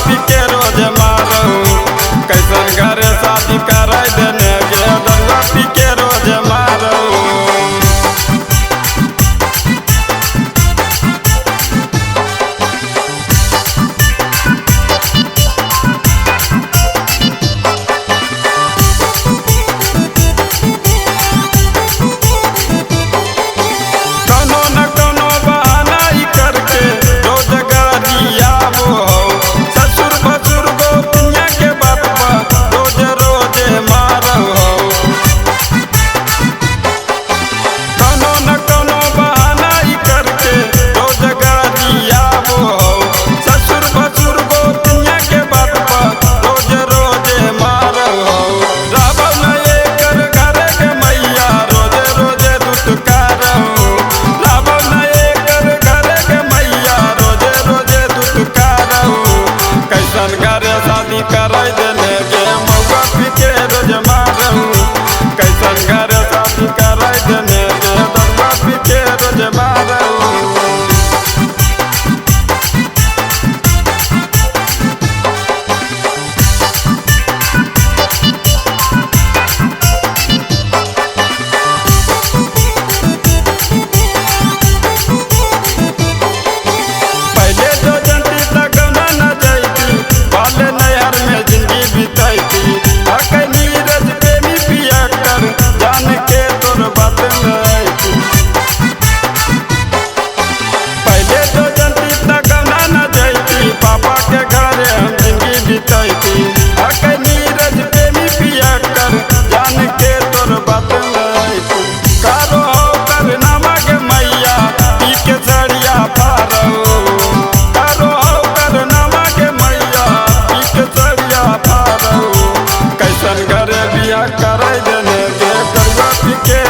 पी के रोज मारू। कैसन घरे शादी कराय देने गे दरुआ पी के रोज मारू। शादी कराय देने गे मौका पी के रोज मारू। कैसन घरे शादी कराय देने गे दरुआ पी के रोज मारू। पापा के घरे हम जिंदगी बिताई नीरज प्रेमी पिया कर जान के तोर बात कारो कर नामा के मैया पी के सड़िया फारो। कारो कर नामा के मैया पी के सड़िया फारो। कैसन घरे बिया कराय देने गे दरुआ पी के